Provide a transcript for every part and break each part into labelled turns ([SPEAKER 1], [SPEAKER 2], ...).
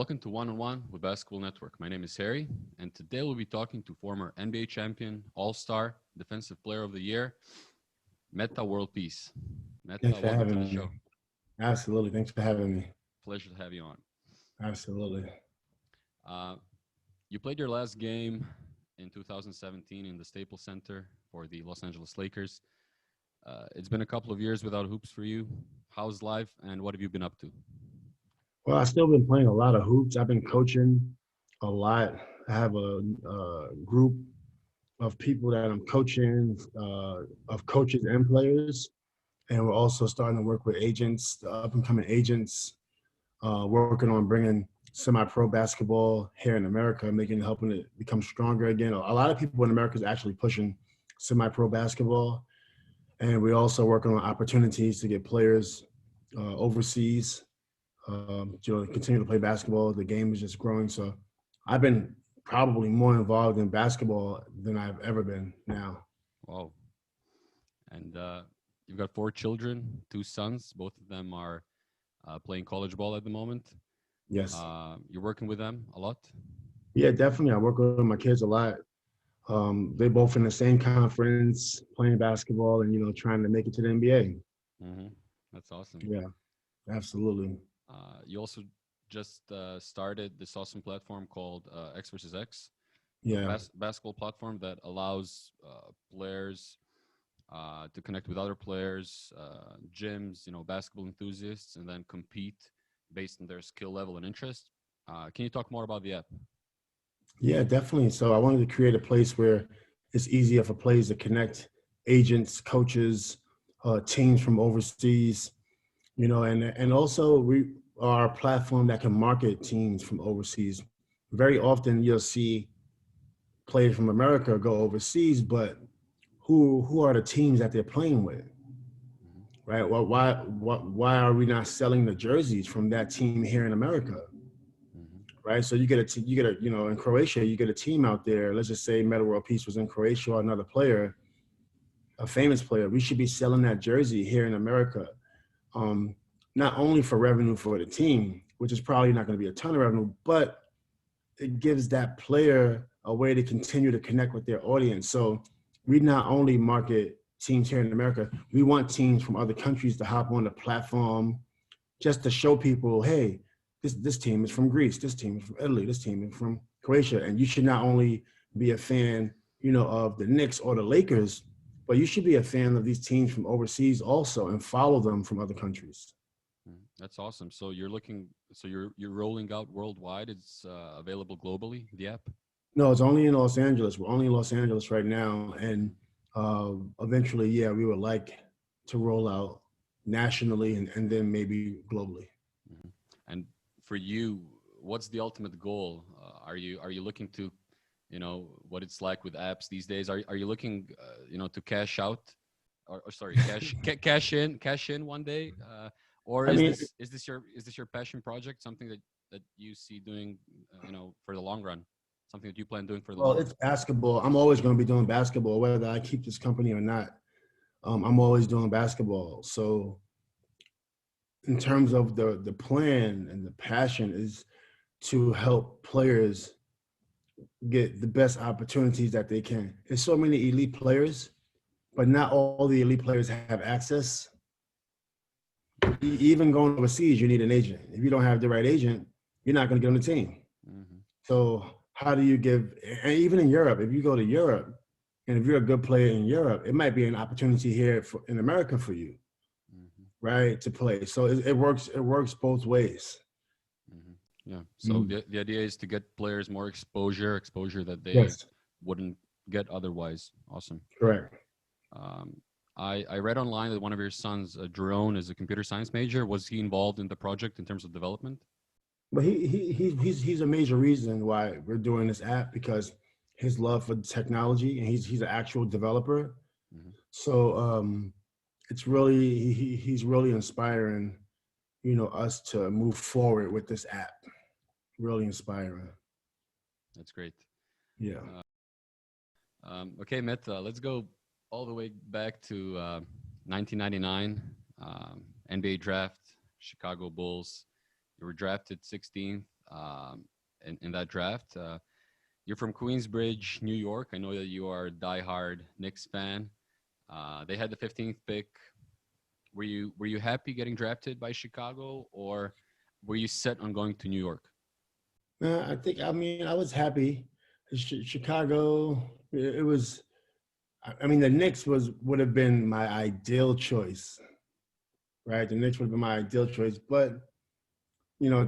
[SPEAKER 1] Welcome to One on One with Basketball Network. My name is Harry, and today we'll be talking to former NBA champion, All-Star, Defensive Player of the Year, Metta World Peace. Metta,
[SPEAKER 2] Thanks for
[SPEAKER 1] welcome to
[SPEAKER 2] having
[SPEAKER 1] the
[SPEAKER 2] me.
[SPEAKER 1] show.
[SPEAKER 2] Absolutely. Thanks for having me.
[SPEAKER 1] Pleasure to have you on.
[SPEAKER 2] Absolutely.
[SPEAKER 1] Uh, you played your last game in 2017 in the Staples Center for the Los Angeles Lakers. It's been a couple of years without hoops for you. How's life, and what have you been up to?
[SPEAKER 2] Well, I've still been playing a lot of hoops. I've been coaching a lot. I have a group of people that I'm coaching, of coaches and players. And we're also starting to work with agents, the up and coming agents, working on bringing semi-pro basketball here in America, helping it become stronger again. A lot of people in America is actually pushing semi-pro basketball. And we're also working on opportunities to get players overseas, continue to play basketball. The game is just growing. So I've been probably more involved in basketball than I've ever been now.
[SPEAKER 1] Wow. And you've got 4 children, 2 sons. Both of them are playing college ball at the moment.
[SPEAKER 2] Yes.
[SPEAKER 1] You're working with them a lot?
[SPEAKER 2] Yeah, definitely. I work with my kids a lot. They're both in the same conference, playing basketball and, trying to make it to the NBA.
[SPEAKER 1] Mm-hmm. That's awesome.
[SPEAKER 2] Yeah, absolutely.
[SPEAKER 1] You also just started this awesome platform called XvsX,
[SPEAKER 2] Yeah.
[SPEAKER 1] basketball platform that allows players to connect with other players, gyms, basketball enthusiasts, and then compete based on their skill level and interest. Can you talk more about the app?
[SPEAKER 2] Yeah, definitely. So I wanted to create a place where it's easier for players to connect agents, coaches, teams from overseas, and also we are a platform that can market teams from overseas. Very often you'll see players from America go overseas, but who are the teams that they're playing with,
[SPEAKER 1] Mm-hmm.
[SPEAKER 2] right? Well, why are we not selling the jerseys from that team here in America?
[SPEAKER 1] Mm-hmm.
[SPEAKER 2] Right. So you get in Croatia, you get a team out there. Let's just say Metta World Peace was in Croatia or another player, a famous player. We should be selling that jersey here in America, not only for revenue for the team, which is probably not going to be a ton of revenue, but it gives that player a way to continue to connect with their audience. So we not only market teams here in America, we want teams from other countries to hop on the platform just to show people, hey, this team is from Greece, this team is from Italy, this team is from Croatia, and you should not only be a fan, of the Knicks or the Lakers, but you should be a fan of these teams from overseas also and follow them from other countries.
[SPEAKER 1] That's awesome. So you're rolling out worldwide. It's available globally, the app?
[SPEAKER 2] No, it's only in Los Angeles. We're only in Los Angeles right now, and eventually, yeah, we would like to roll out nationally and then maybe globally.
[SPEAKER 1] Mm-hmm. And for you, what's the ultimate goal? Are you looking to, what it's like with apps these days? Are you looking, to cash out, or sorry, cash in one day, or
[SPEAKER 2] I mean,
[SPEAKER 1] is this your passion project? Something that you see doing, for the long run, something that you plan doing for the
[SPEAKER 2] well,
[SPEAKER 1] long
[SPEAKER 2] it's
[SPEAKER 1] run.
[SPEAKER 2] basketball. I'm always going to be doing basketball, whether I keep this company or not. I'm always doing basketball. So, in terms of the plan and the passion is to help players get the best opportunities that they can. There's so many elite players, but not all the elite players have access. Even going overseas, you need an agent. If you don't have the right agent, you're not going to get on the team.
[SPEAKER 1] Mm-hmm.
[SPEAKER 2] So how do you give? And even in Europe, if you go to Europe, and if you're a good player in Europe, it might be an opportunity here in America for you,
[SPEAKER 1] Mm-hmm.
[SPEAKER 2] right, to play. So it works. It works both ways.
[SPEAKER 1] Mm-hmm. Yeah. So
[SPEAKER 2] Mm.
[SPEAKER 1] the idea is to get players more exposure that they
[SPEAKER 2] Yes,
[SPEAKER 1] wouldn't get otherwise. Awesome.
[SPEAKER 2] correct.
[SPEAKER 1] Um, I read online that one of your sons, Jerome, is a computer science major. Was he involved in the project in terms of development?
[SPEAKER 2] But he's a major reason why we're doing this app because his love for technology and he's an actual developer.
[SPEAKER 1] Mm-hmm.
[SPEAKER 2] So it's really he's really inspiring, us to move forward with this app. Really inspiring.
[SPEAKER 1] That's great.
[SPEAKER 2] Yeah.
[SPEAKER 1] Okay, Meta, let's go all the way back to 1999, NBA draft, Chicago Bulls. You were drafted 16th. in that draft. You're from Queensbridge, New York. I know that you are a diehard Knicks fan. They had the 15th pick. Were you happy getting drafted by Chicago, or were you set on going to New York?
[SPEAKER 2] I mean, I was happy. Chicago, it was. I mean, the Knicks would have been my ideal choice, right? The Knicks would have been my ideal choice, but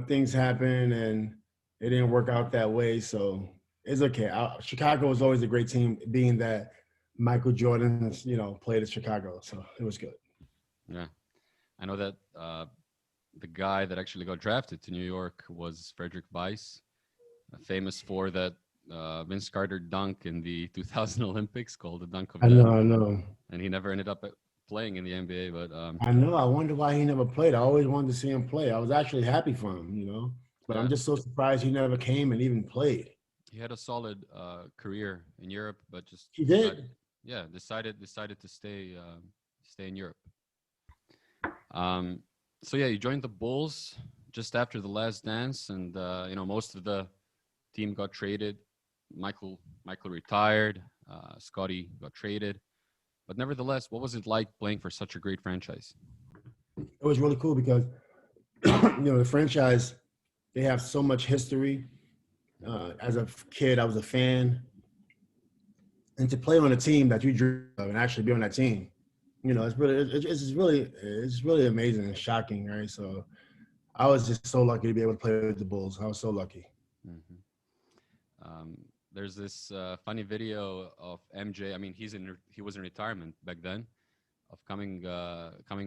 [SPEAKER 2] things happen and it didn't work out that way. So it's okay. Chicago was always a great team, being that Michael Jordan's, played at Chicago. So it was good.
[SPEAKER 1] Yeah, I know that the guy that actually got drafted to New York was Frederick Weiss, famous for that Vince Carter dunk in the 2000 Olympics called the Dunk of
[SPEAKER 2] I
[SPEAKER 1] Death,
[SPEAKER 2] know, I know.
[SPEAKER 1] and he never ended up playing in the NBA. But
[SPEAKER 2] I know. I wonder why he never played. I always wanted to see him play. I was actually happy for him, but
[SPEAKER 1] yeah,
[SPEAKER 2] I'm just so surprised he never came and even played.
[SPEAKER 1] he had a solid career in Europe, but just
[SPEAKER 2] He
[SPEAKER 1] decided,
[SPEAKER 2] did.
[SPEAKER 1] yeah, decided to stay in Europe. Um, so yeah, you joined the Bulls just after the Last Dance, and most of the team got traded. Michael retired. Scottie got traded. But nevertheless, what was it like playing for such a great franchise?
[SPEAKER 2] It was really cool because the franchise, they have so much history. As a kid, I was a fan, and to play on a team that you dream of and actually be on that team, it's really amazing and shocking, right? So I was just so lucky to be able to play with the Bulls. I was so lucky.
[SPEAKER 1] Hmm. There's this funny video of MJ. I mean, he was in retirement back then, of coming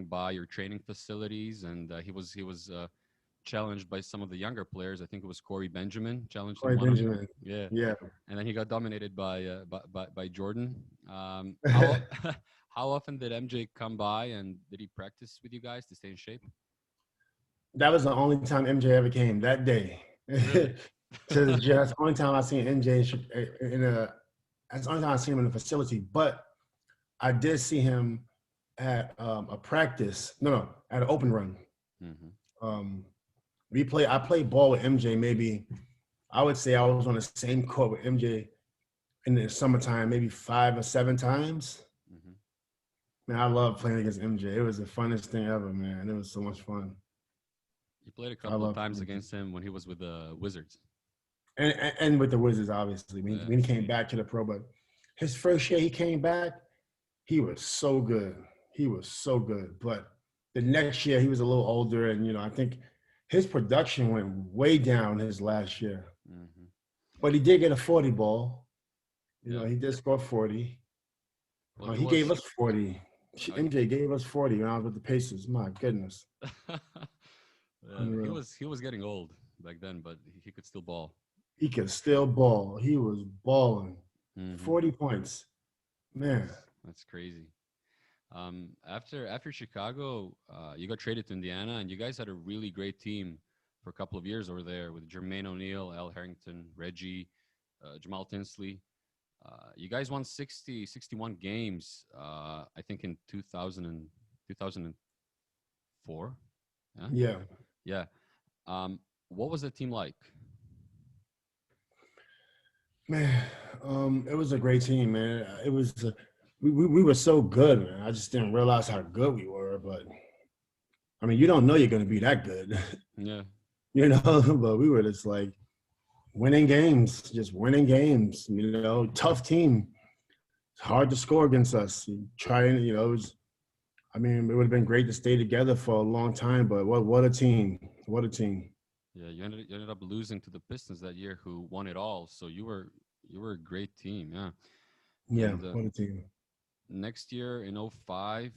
[SPEAKER 1] by your training facilities, and he was challenged by some of the younger players. I think it was Corey Benjamin challenged him
[SPEAKER 2] Corey
[SPEAKER 1] one on,
[SPEAKER 2] Benjamin,
[SPEAKER 1] yeah,
[SPEAKER 2] yeah.
[SPEAKER 1] and then he got dominated by Jordan. How how often did MJ come by, and did he practice with you guys to stay in shape?
[SPEAKER 2] That was the only time MJ ever came that day.
[SPEAKER 1] Really?
[SPEAKER 2] To the gym. That's the only time I seen MJ in a. That's the only time I seen him in a facility. But I did see him at a practice. No, at an open run.
[SPEAKER 1] Hmm.
[SPEAKER 2] Um, I played ball with MJ. Maybe I would say I was on the same court with MJ in the summertime, maybe 5 or 7 times.
[SPEAKER 1] Hmm.
[SPEAKER 2] Man, I love playing against MJ. It was the funnest thing ever, man. It was so much fun.
[SPEAKER 1] You played a
[SPEAKER 2] I
[SPEAKER 1] couple of
[SPEAKER 2] love
[SPEAKER 1] times
[SPEAKER 2] playing.
[SPEAKER 1] against him when he was with the Wizards.
[SPEAKER 2] And with the Wizards, obviously,
[SPEAKER 1] Yeah.
[SPEAKER 2] when he came back to the pro. But his first year he came back, he was so good. He was so good. But the next year he was a little older, and I think his production went way down his last year.
[SPEAKER 1] Hmm.
[SPEAKER 2] But he did get a 40 ball.
[SPEAKER 1] Yeah.
[SPEAKER 2] He did score 40.
[SPEAKER 1] Well, he
[SPEAKER 2] He gave
[SPEAKER 1] was.
[SPEAKER 2] us 40.
[SPEAKER 1] Uh,
[SPEAKER 2] MJ gave us 40 when I was with the Pacers. My goodness.
[SPEAKER 1] he
[SPEAKER 2] Unreal.
[SPEAKER 1] was getting old back then, but he could still ball.
[SPEAKER 2] He could still ball. He was balling.
[SPEAKER 1] Hmm.
[SPEAKER 2] 40 points. Man.
[SPEAKER 1] That's crazy. After Chicago, you got traded to Indiana, and you guys had a really great team for a couple of years over there with Jermaine O'Neal, Al Harrington, Reggie, Jamal Tinsley. You guys won 61 games, I think in 2004. Yeah.
[SPEAKER 2] Yeah.
[SPEAKER 1] Yeah. What was the team like?
[SPEAKER 2] Man, it was a great team, man. It was we were so good, man. I just didn't realize how good we were. But I mean, you don't know you're going to be that good,
[SPEAKER 1] Yeah.
[SPEAKER 2] But we were just like winning games, just winning games. Tough team. It's hard to score against us. Trying, it was. I mean, it would have been great to stay together for a long time. But what a team! What a team!
[SPEAKER 1] Yeah, you ended up losing to the Pistons that year, who won it all. So you were a great team, yeah.
[SPEAKER 2] Yeah,
[SPEAKER 1] And
[SPEAKER 2] what a team!
[SPEAKER 1] next year in '05,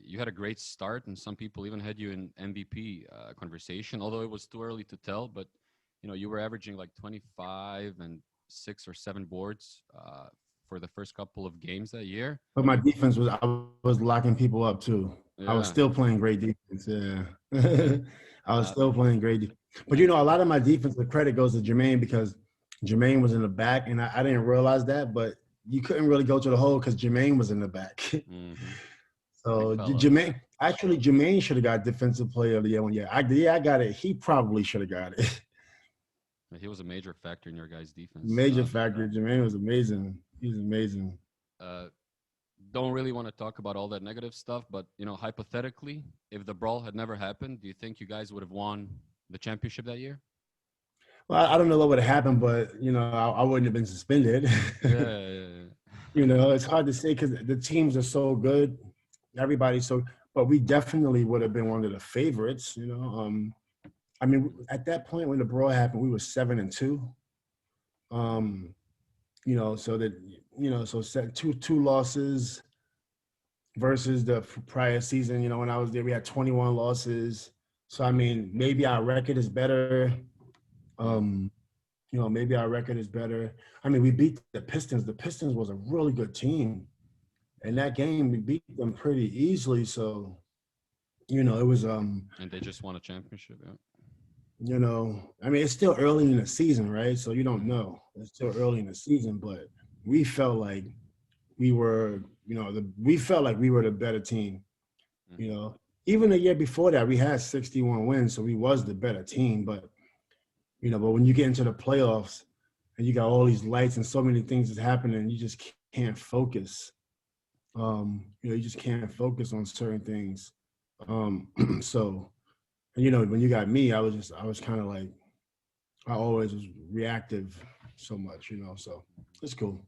[SPEAKER 1] you had a great start, and some people even had you in MVP conversation. Although it was too early to tell, but you were averaging like 25 and 6 or 7 boards for the first couple of games that year.
[SPEAKER 2] But my defense I was locking people up too. I was
[SPEAKER 1] Yeah,
[SPEAKER 2] still playing great defense. Yeah.
[SPEAKER 1] yeah.
[SPEAKER 2] I was
[SPEAKER 1] Uh,
[SPEAKER 2] still playing great defense. But
[SPEAKER 1] and
[SPEAKER 2] a lot of my defensive credit goes to Jermaine because Jermaine was in the back, and I didn't realize that, but you couldn't really go to the hole because Jermaine was in the back.
[SPEAKER 1] mhm. Big
[SPEAKER 2] So
[SPEAKER 1] fella.
[SPEAKER 2] Jermaine should have got defensive player of the year one year. I got it. He probably should have got it.
[SPEAKER 1] He was a major factor in your guys' defense.
[SPEAKER 2] Major factor. Jermaine was amazing. He's amazing.
[SPEAKER 1] Uh, don't really want to talk about all that negative stuff, but hypothetically, if the brawl had never happened, do you think you guys would have won the championship that year?
[SPEAKER 2] Well, I don't know what would have happened, but I wouldn't have been suspended.
[SPEAKER 1] Yeah.
[SPEAKER 2] It's hard to say because the teams are so good. Everybody's so, but we definitely would have been one of the favorites. I mean, at that point when the brawl happened, we were 7-2. So that so two losses versus the prior season. When I was there, we had 21 losses. So I mean, maybe our record is better. Maybe our record is better. I mean, we beat the Pistons. The Pistons was a really good team. And that game, we beat them pretty easily. So, it was
[SPEAKER 1] And they just won a championship, yeah.
[SPEAKER 2] I mean, it's still early in the season, right? So you don't know. It's still early in the season, but we felt like we were, we felt like we were the better team. Even the year before that, we had 61 wins, so we was the better team. But when you get into the playoffs and you got all these lights and so many things that's happening, you just can't focus. You just can't focus on certain things. So, when you got me, I was kind of like, I always was reactive so much, so it's cool.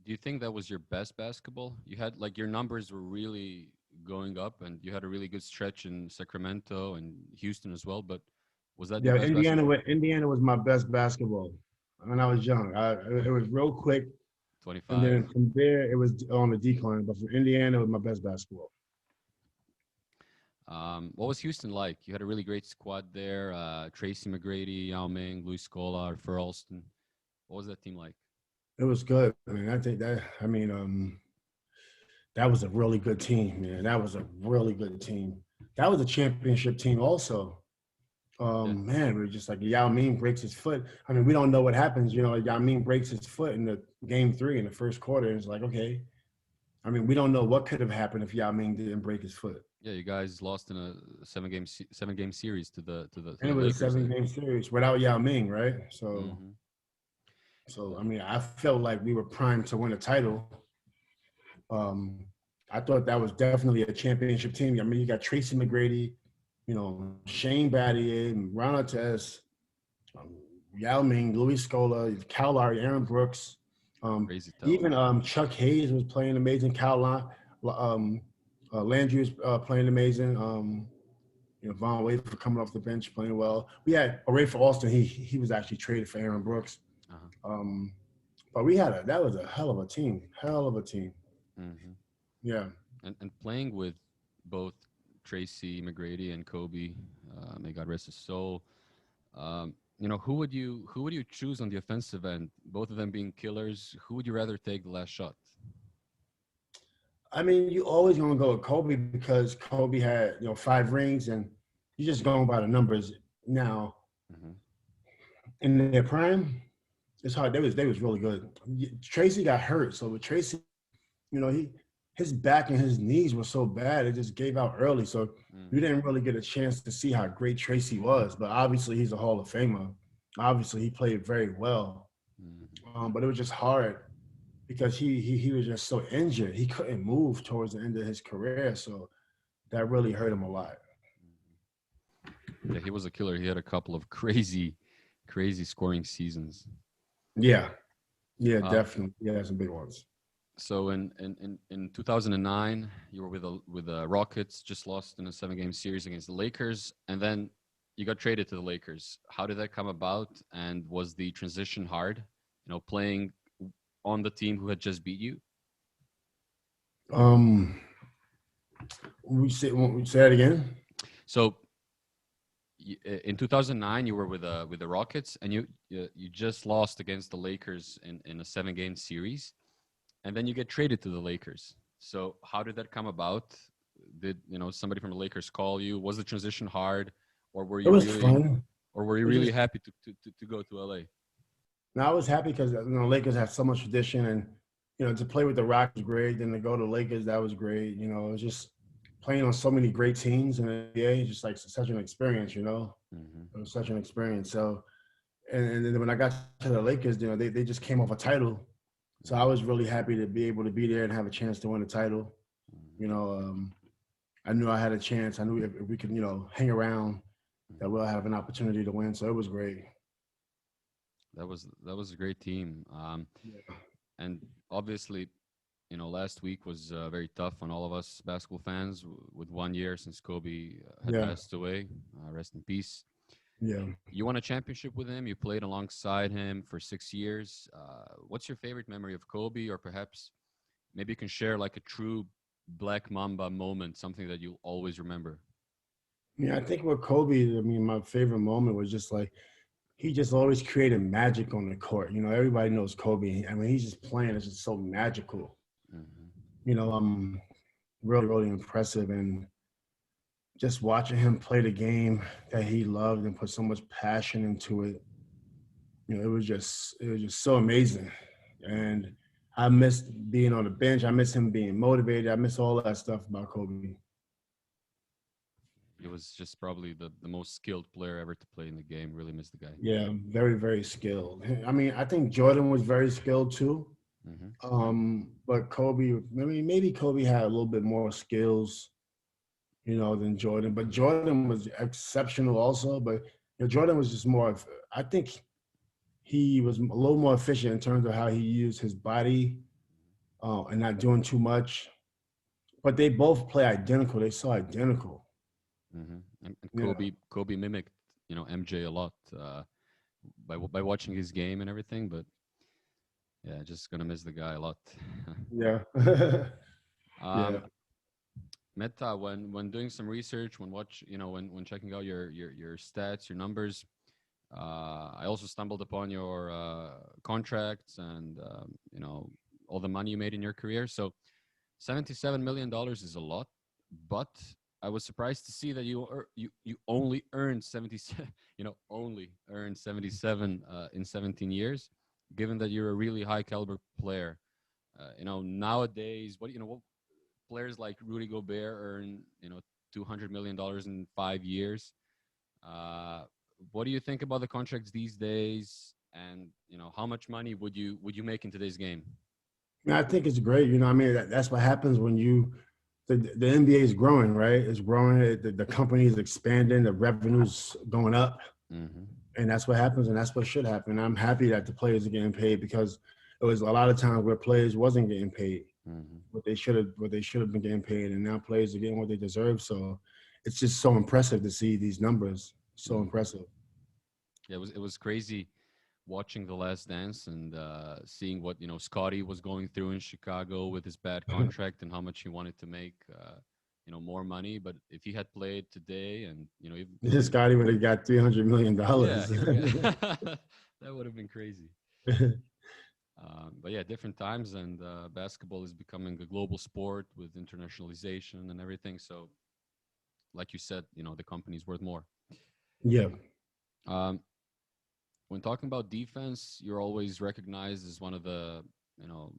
[SPEAKER 1] Do you think that was your best basketball? You had your numbers were really going up and you had a really good stretch in Sacramento and Houston as well, but was that your best basketball?
[SPEAKER 2] Indiana was my best basketball when I was young. It was real quick.
[SPEAKER 1] 25.
[SPEAKER 2] And then from there, it was on the decline. But from Indiana, it was my best basketball.
[SPEAKER 1] What was Houston like? You had a really great squad there. Tracy McGrady, Yao Ming, Louis Scola, Arthur Alston. What was that team like?
[SPEAKER 2] It was good. That was a really good team, man. That was a really good team. That was a championship team also. Man, we're just like Yao Ming breaks his foot. I mean, we don't know what happens. Yao Ming breaks his foot in the game 3 in the first quarter. It's like, okay. I mean, we don't know what could have happened if Yao Ming didn't break his foot.
[SPEAKER 1] Yeah, you guys lost in a seven-game series to the
[SPEAKER 2] and it was
[SPEAKER 1] Lakers.
[SPEAKER 2] A 7-game series without Yao Ming, right? So I mean, I felt like we were primed to win a title. I thought that was definitely a championship team. I mean, you got Tracy McGrady, Shane Battier, Ron Artest, Yao Ming, Louis Scola, Kyle Lowry, Aaron Brooks. Even Chuck Hayes was playing amazing. Landry was playing amazing. Von Wade for coming off the bench playing well. We had Arthur Alston. He was actually traded for Aaron Brooks. But that was a hell of a team.
[SPEAKER 1] Mm-hmm.
[SPEAKER 2] Yeah.
[SPEAKER 1] And playing with both Tracy McGrady and Kobe, may God rest his soul. Who would you choose on the offensive end? Both of them being killers. Who would you rather take the last shot?
[SPEAKER 2] I mean, you always gonna go with Kobe because Kobe had 5 rings, and you're just going by the numbers. Now, in their prime, it's hard. They was really good. Tracy got hurt, so with Tracy, his back and his knees were so bad it just gave out early. So you didn't really get a chance to see how great Tracy was. But obviously, he's a Hall of Famer. Obviously, he played very well. But it was just hard because he was just so injured. He couldn't move towards the end of his career. So that really hurt him a lot.
[SPEAKER 1] Yeah, he was a killer. He had a couple of crazy scoring seasons.
[SPEAKER 2] Yeah, definitely. Yeah, some big ones.
[SPEAKER 1] So in 2009, you were with the Rockets, just lost in a 7-game series against the Lakers, and then you got traded to the Lakers. How did that come about? And was the transition hard? Playing on the team who had just beat you.
[SPEAKER 2] We say that again.
[SPEAKER 1] So in 2009, you were with the Rockets, and you just lost against the Lakers in a 7-game series. And then you get traded to the Lakers. So how did that come about? Did somebody from the Lakers call you? Was the transition hard, or were you
[SPEAKER 2] fun.
[SPEAKER 1] Or were you really happy to go to LA?
[SPEAKER 2] No, I was happy because Lakers have so much tradition, and to play with the Rockets was great. Then to go to Lakers, that was great. It was just playing on so many great teams in the NBA, just like such an experience. It was such an experience. So And then when I got to the Lakers, they just came off a title. So I was really happy to be able to be there and have a chance to win a title. You know, I knew I had a chance. I knew if we could, hang around, that we'll have an opportunity to win. So it was great.
[SPEAKER 1] That was a great team.
[SPEAKER 2] Yeah.
[SPEAKER 1] And obviously, last week was very tough on all of us basketball fans with 1 year since Kobe had
[SPEAKER 2] Yeah.
[SPEAKER 1] passed away. Rest in peace.
[SPEAKER 2] Yeah.
[SPEAKER 1] You won a championship with him. You played alongside him for 6 years. What's your favorite memory of Kobe, or perhaps maybe you can share like a true Black Mamba moment, something that you'll always remember?
[SPEAKER 2] Yeah. I think with Kobe, I mean, my favorite moment was just like, he just always created magic on the court. Everybody knows Kobe. I mean, he's just playing. It's just so magical.
[SPEAKER 1] Hmm.
[SPEAKER 2] Really, really impressive. And just watching him play the game that he loved and put so much passion into it, it was just so amazing. And I missed being on the bench. I miss him being motivated. I miss all that stuff about Kobe.
[SPEAKER 1] He was just probably the most skilled player ever to play in the game. Really miss the guy.
[SPEAKER 2] Yeah, very, very skilled. I mean, I think Jordan was very skilled too.
[SPEAKER 1] Hmm.
[SPEAKER 2] But Kobe, maybe Kobe had a little bit more skills, than Jordan. But Jordan was exceptional also. But Jordan was just more. I think he was a little more efficient in terms of how he used his body and not doing too much. But they both play identical. They saw identical.
[SPEAKER 1] And
[SPEAKER 2] Yeah,
[SPEAKER 1] Kobe mimicked MJ a lot by watching his game and everything. But yeah, just gonna miss the guy a lot.
[SPEAKER 2] yeah, yeah.
[SPEAKER 1] um, Meta, when doing some research, when checking out your stats, your numbers, I also stumbled upon your contracts and all the money you made in your career. So $77 million is a lot, but I was surprised to see that you only earned 77, only earned 77 in 17 years, given that you're a really high caliber player. Nowadays, what players like Rudy Gobert earn, $200 million in 5 years. Uh, what do you think about the contracts these days? And how much money would you make in today's game?
[SPEAKER 2] And I think it's great. I mean, that's what happens when the NBA is growing, right? It's growing. The company is expanding. The revenue's going up,
[SPEAKER 1] Mm-hmm.
[SPEAKER 2] and that's what happens, and that's what should happen. I'm happy that the players are getting paid because it was a lot of times where players wasn't getting paid
[SPEAKER 1] Mm-hmm.
[SPEAKER 2] what they should have been getting paid, and now players are getting what they deserve. So it's just so impressive to see these numbers. So
[SPEAKER 1] Mm-hmm.
[SPEAKER 2] impressive.
[SPEAKER 1] Yeah, it was crazy watching The Last Dance and seeing what Scottie was going through in Chicago with his bad contract and how much he wanted to make more money. But if he had played today and
[SPEAKER 2] This Scotty would have got
[SPEAKER 1] yeah,
[SPEAKER 2] $300
[SPEAKER 1] he would
[SPEAKER 2] million.
[SPEAKER 1] get that would have been crazy. But yeah, different times, and basketball is becoming a global sport with internationalization and everything. So, like you said, the company's worth more.
[SPEAKER 2] Yeah.
[SPEAKER 1] Um, when talking about defense, you're always recognized as one of the you know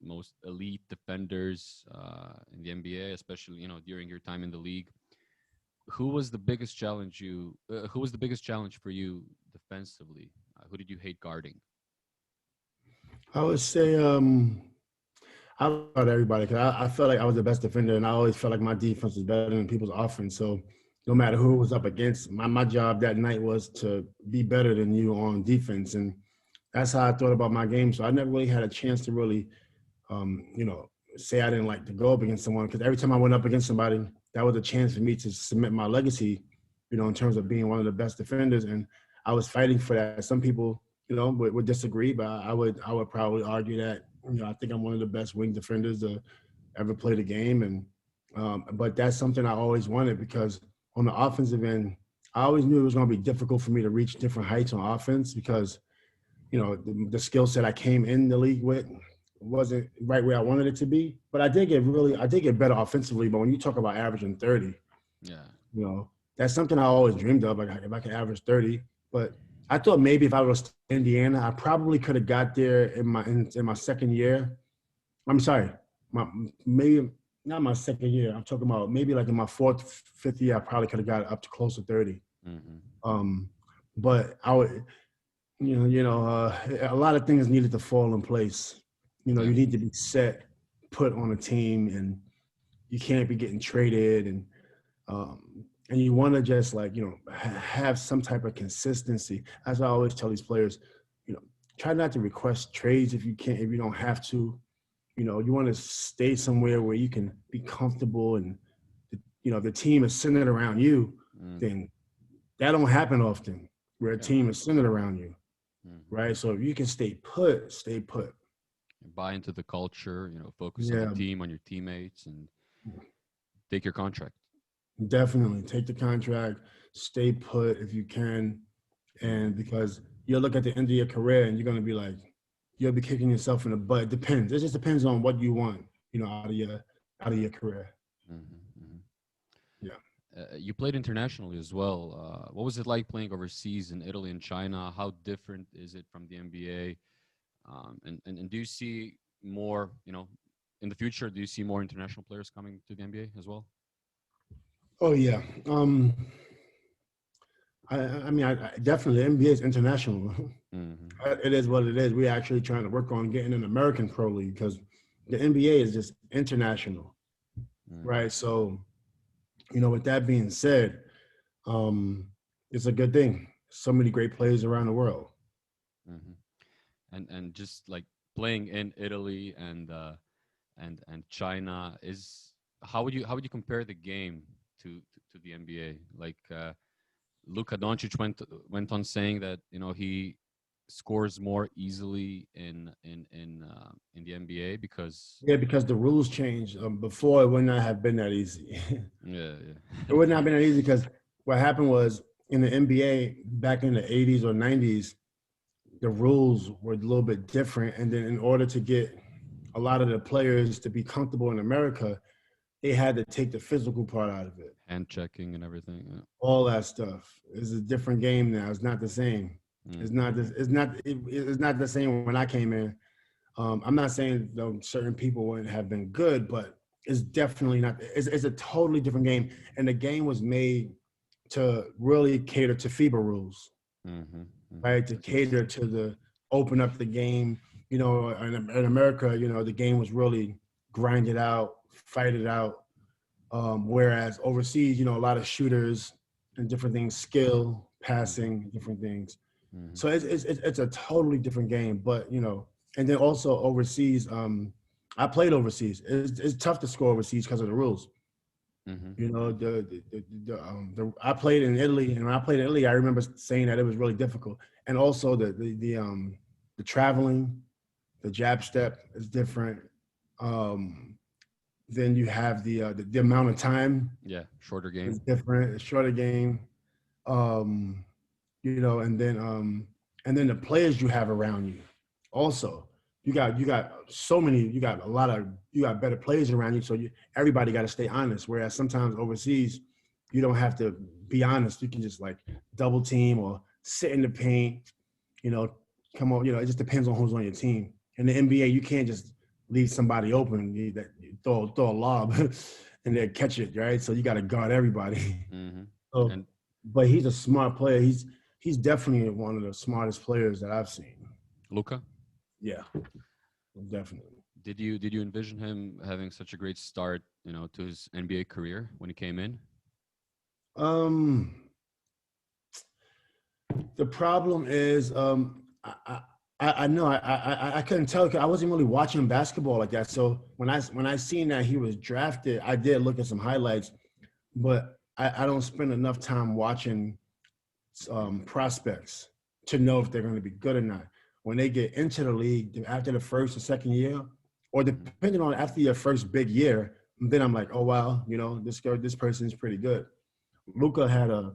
[SPEAKER 1] most elite defenders in the NBA, especially during your time in the league. Who was the biggest challenge for you defensively? Who did you hate guarding?
[SPEAKER 2] I would say I love everybody because I felt like I was the best defender, and I always felt like my defense was better than people's offense. So no matter who it was up against, my job that night was to be better than you on defense, and that's how I thought about my game. So I never really had a chance to really, um, you know, say I didn't like to go up against someone because every time I went up against somebody, that was a chance for me to cement my legacy, in terms of being one of the best defenders. And I was fighting for that. Some people, would disagree, but I would probably argue that, I think I'm one of the best wing defenders to ever play the game. And but that's something I always wanted because on the offensive end, I always knew it was going to be difficult for me to reach different heights on offense because the skill set I came in the league with wasn't right where I wanted it to be. But I did get better offensively. But when you talk about averaging 30,
[SPEAKER 1] Yeah.
[SPEAKER 2] that's something I always dreamed of. Like if I could average 30, but I thought maybe if I was in Indiana, I probably could have got there in my second year. I'm sorry, my maybe not my second year. I'm talking about maybe like in my fourth, fifth year, I probably could have got up to close to 30.
[SPEAKER 1] Hmm.
[SPEAKER 2] Um, but a lot of things needed to fall in place.
[SPEAKER 1] Yeah.
[SPEAKER 2] You need to be set, put on a team, and you can't be getting traded, and you want to just like have some type of consistency. As I always tell these players, you know, try not to request trades if you can't, if you don't have to. You want to stay somewhere where you can be comfortable, and the team is centered around you.
[SPEAKER 1] Mm.
[SPEAKER 2] Then that don't happen often, where a
[SPEAKER 1] Yeah.
[SPEAKER 2] team is centered around you,
[SPEAKER 1] Hmm.
[SPEAKER 2] right? So if you can stay put, stay put.
[SPEAKER 1] Buy into the culture, focus on the
[SPEAKER 2] Yeah,
[SPEAKER 1] team, on your teammates, and take your contract.
[SPEAKER 2] definitely take the contract, stay put if you can, and because you'll look at the end of your career and you're gonna be like, you'll be kicking yourself in the butt. It depends. It just depends on what you want, out of your career.
[SPEAKER 1] Hmm. Hmm.
[SPEAKER 2] Yeah.
[SPEAKER 1] You played internationally as well. What was it like playing overseas in Italy and China? How different is it from the NBA? And do you see more, in the future, do you see more international players coming to the NBA as well?
[SPEAKER 2] Oh yeah. I definitely NBA is international.
[SPEAKER 1] Hmm.
[SPEAKER 2] It is what it is. We're actually trying to work on getting an American pro league because the NBA is just international,
[SPEAKER 1] Hmm.
[SPEAKER 2] right? So, with that being said, um, it's a good thing. So many great players around the world.
[SPEAKER 1] Hmm. And just like playing in Italy and China is how would you compare the game to the NBA? Like Luka Doncic went on saying that he scores more easily in the NBA because
[SPEAKER 2] Yeah, because the rules changed. Before, it would not have been that easy.
[SPEAKER 1] yeah,
[SPEAKER 2] It would not have been that easy because what happened was in the NBA back in the 80s or 90s, the rules were a little bit different. And then in order to get a lot of the players to be comfortable in America, they had to take the physical part out of it.
[SPEAKER 1] hand checking and everything.
[SPEAKER 2] All that stuff is a different game now. It's not the same.
[SPEAKER 1] Yeah.
[SPEAKER 2] It's
[SPEAKER 1] Mm.
[SPEAKER 2] not this. It's not the same when I came in. I'm not saying certain people wouldn't have been good, but it's definitely not. It's a totally different game, and the game was made to really cater to FIBA rules,
[SPEAKER 1] Mm-hmm. Mm-hmm.
[SPEAKER 2] right? To
[SPEAKER 1] That's
[SPEAKER 2] cater
[SPEAKER 1] interesting.
[SPEAKER 2] to the open up the game. In America, the game was really grind it out, fight it out. Whereas overseas, a lot of shooters and different things, skill,
[SPEAKER 1] Mm-hmm.
[SPEAKER 2] passing, different things.
[SPEAKER 1] Mm-hmm.
[SPEAKER 2] So it's a totally different game. But and then also overseas, I played overseas. It's tough to score overseas because of the rules.
[SPEAKER 1] Mm-hmm.
[SPEAKER 2] I played in Italy, and when I played in Italy, I remember saying that it was really difficult, and also the traveling, the jab step is different. Um, then you have the amount of time
[SPEAKER 1] Yeah, shorter
[SPEAKER 2] is
[SPEAKER 1] game.
[SPEAKER 2] different. It's shorter game. Um, and then the players you have around you. Also, you got so many. You got better players around you. So everybody got to stay honest. Whereas sometimes overseas, you don't have to be honest. You can just like double team or sit in the paint. You know, come on. It just depends on who's on your team. In the NBA, you can't just leave somebody open. You throw a lob and they catch it, right? So you got to guard everybody.
[SPEAKER 1] Mm-hmm.
[SPEAKER 2] So,
[SPEAKER 1] And
[SPEAKER 2] but he's a smart player. He's definitely one of the smartest players that I've seen.
[SPEAKER 1] Luca,
[SPEAKER 2] Yeah, definitely.
[SPEAKER 1] did you envision him having such a great start, to his NBA career when he came in?
[SPEAKER 2] Um, the problem is, I know I couldn't tell because I wasn't really watching basketball like that. So when I seen that he was drafted, I did look at some highlights, but I don't spend enough time watching prospects to know if they're going to be good or not. When they get into the league after the first or second year, or
[SPEAKER 1] Mm-hmm.
[SPEAKER 2] depending on after your first big year, then I'm like, oh wow, this person is pretty good. Luca had a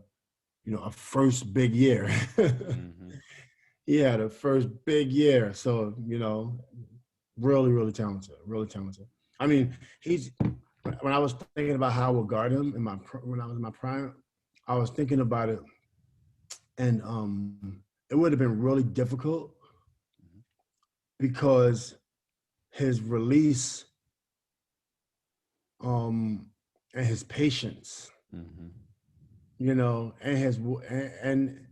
[SPEAKER 2] first big year.
[SPEAKER 1] Mm-hmm.
[SPEAKER 2] He had a first big year, so really, really talented, really talented. I mean, he's when I was thinking about how I would guard him when I was in my prime, I was thinking about it, and it would have been really difficult because his release um and his patience,
[SPEAKER 1] Mm-hmm.
[SPEAKER 2] and his and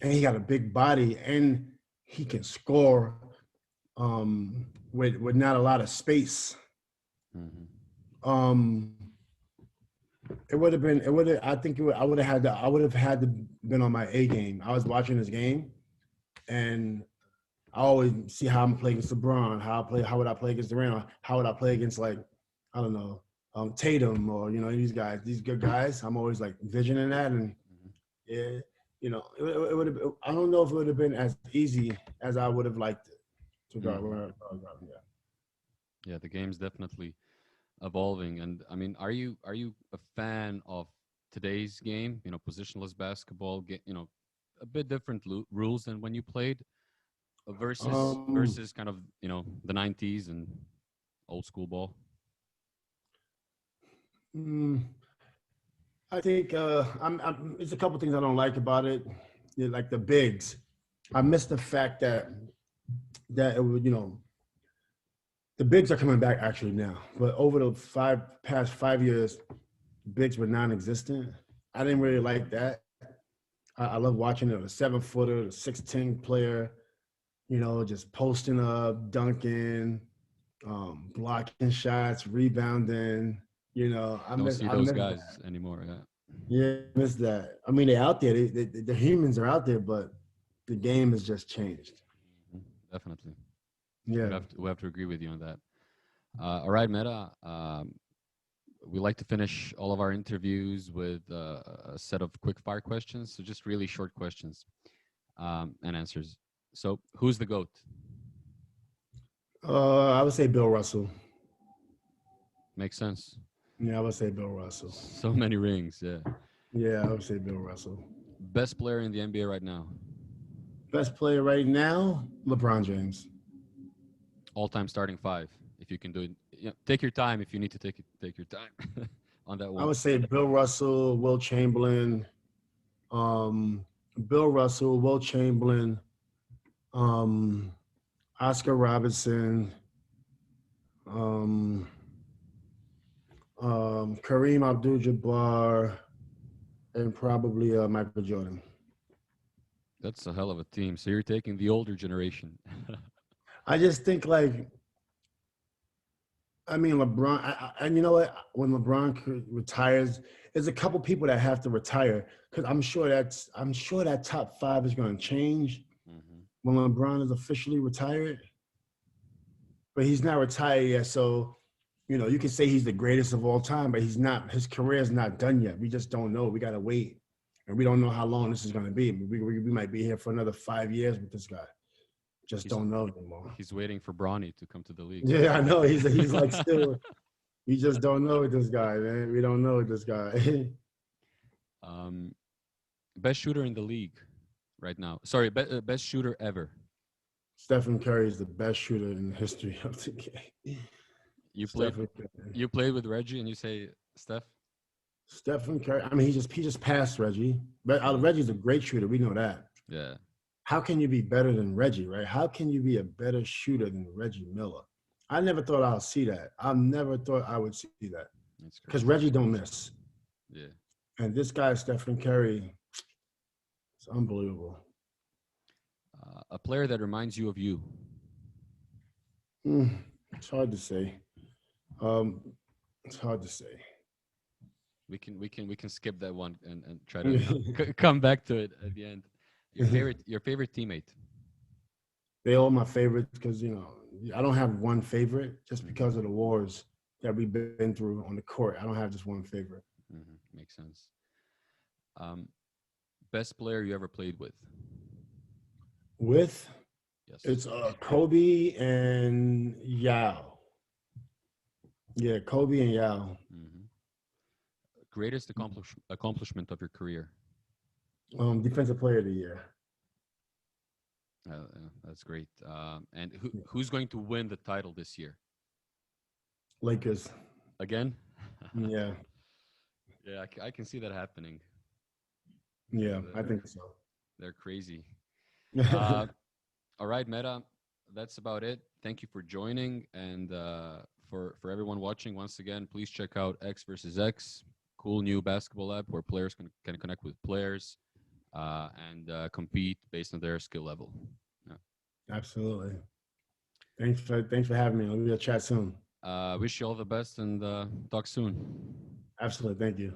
[SPEAKER 2] and he got a big body, and he can score with not a lot of space.
[SPEAKER 1] Hmm.
[SPEAKER 2] Um, it would have been. It would have. I think it would, I would have had to. I would have had to been on my A game. I was watching this game, and I always see how I'm playing against LeBron. How I play. How would I play against Durant? How would I play against like I don't know, Tatum or these guys, these good guys. I'm always like visioning that, and
[SPEAKER 1] Hmm.
[SPEAKER 2] yeah, it would have. I don't know if it would have been as easy as I would have liked it to guard.
[SPEAKER 1] Hmm.
[SPEAKER 2] Yeah.
[SPEAKER 1] Yeah, the game's definitely evolving. And I mean, are you a fan of today's game? You know, positionless basketball. You know, a bit different rules than when you played
[SPEAKER 2] Um,
[SPEAKER 1] versus kind of the '90s and old school ball.
[SPEAKER 2] mm, I think it's a couple things I don't like about it. Yeah, like the bigs. I miss the fact that it would, the bigs are coming back actually now. But over the past 5 years, bigs were non-existent. I didn't really like that. I love watching it. The 7-footer, the 6'10" player, just posting up, dunking, blocking shots, rebounding. I
[SPEAKER 1] Don't
[SPEAKER 2] miss
[SPEAKER 1] see
[SPEAKER 2] I
[SPEAKER 1] those
[SPEAKER 2] miss that.
[SPEAKER 1] guys anymore. Yeah.
[SPEAKER 2] Yeah, I miss that. I mean, they're out there. The humans are out there, but the game has just changed.
[SPEAKER 1] Mhm. Definitely.
[SPEAKER 2] Yeah.
[SPEAKER 1] We have to agree with you on that. All right, Meta. We like to finish all of our interviews with a set of quick fire questions. So just really short questions and answers. So who's the GOAT?
[SPEAKER 2] I would say Bill Russell.
[SPEAKER 1] Makes sense.
[SPEAKER 2] Yeah, I would say Bill Russell.
[SPEAKER 1] So many rings. Yeah.
[SPEAKER 2] Yeah, I would say Bill Russell.
[SPEAKER 1] Best player in the NBA right now.
[SPEAKER 2] Best player right now, LeBron James.
[SPEAKER 1] All time starting five. If you can do it, take your time. If you need to take your time on that
[SPEAKER 2] I
[SPEAKER 1] one.
[SPEAKER 2] would say Bill Russell, Will Chamberlain, um, Bill Russell, Will Chamberlain, um, Oscar Robertson, um, Kareem Abdul-Jabbar, and probably Michael Jordan.
[SPEAKER 1] That's a hell of a team. So you're taking the older generation.
[SPEAKER 2] I just think like I mean LeBron, and you know what? When LeBron retires, there's a couple people that have to retire because I'm sure that top five is going to change
[SPEAKER 1] Hmm.
[SPEAKER 2] when LeBron is officially retired. But he's not retired yet, so you can say he's the greatest of all time, but he's not. His career is not done yet. We just don't know. We got to wait, and we don't know how long this is going to be. We might be here for another 5 years with this guy. Just
[SPEAKER 1] He's
[SPEAKER 2] don't know anymore.
[SPEAKER 1] he's waiting for Bronny to come to the league.
[SPEAKER 2] Yeah, I know. He's like still. We just don't know with this guy, man. We don't know with this guy.
[SPEAKER 1] Um, best shooter in the league right now. Sorry, best shooter ever.
[SPEAKER 2] Stephen Curry is the best shooter in the history of the game.
[SPEAKER 1] You played
[SPEAKER 2] Stephen Curry.
[SPEAKER 1] you played with Reggie, and you say Steph.
[SPEAKER 2] Stephen Curry. I mean, he just passed Reggie. But
[SPEAKER 1] Mm,
[SPEAKER 2] Reggie's a great shooter. We know that.
[SPEAKER 1] yeah,
[SPEAKER 2] How can you be better than Reggie, right? How can you be a better shooter than Reggie Miller? I never thought I'll see that. I never thought I would see that
[SPEAKER 1] that's
[SPEAKER 2] because
[SPEAKER 1] crazy.
[SPEAKER 2] Reggie don't miss,
[SPEAKER 1] Yeah.
[SPEAKER 2] and this guy Stephen Curry, it's unbelievable.
[SPEAKER 1] A player that reminds you of you.
[SPEAKER 2] Mm, it's hard to say. Um, it's hard to say.
[SPEAKER 1] We can skip that one and try to come back to it at the end. Your favorite teammate.
[SPEAKER 2] They all my favorites because I don't have one favorite just
[SPEAKER 1] Hmm.
[SPEAKER 2] because of the wars that we've been through on the court. I don't have just one favorite.
[SPEAKER 1] Hmm. Makes sense. Um, best player you ever played with.
[SPEAKER 2] With
[SPEAKER 1] Yes.
[SPEAKER 2] it's Kobe and Yao. Yeah, Kobe and Yao.
[SPEAKER 1] Hmm. Greatest accomplishment of your career.
[SPEAKER 2] Defensive player of the year.
[SPEAKER 1] That's great. And who's going to win the title this year?
[SPEAKER 2] Lakers.
[SPEAKER 1] Again?
[SPEAKER 2] Yeah,
[SPEAKER 1] Yeah, I can see that happening.
[SPEAKER 2] yeah, I
[SPEAKER 1] They're,
[SPEAKER 2] think so.
[SPEAKER 1] they're crazy. All right, Meta. That's about it. Thank you for joining, and for everyone watching, once again, please check out XvsX, cool new basketball app where players can connect with players. and compete based on their skill level. Yeah.
[SPEAKER 2] Absolutely. Thanks for having me. We'll chat soon.
[SPEAKER 1] Wish you all the best and talk soon.
[SPEAKER 2] Absolutely. Thank you.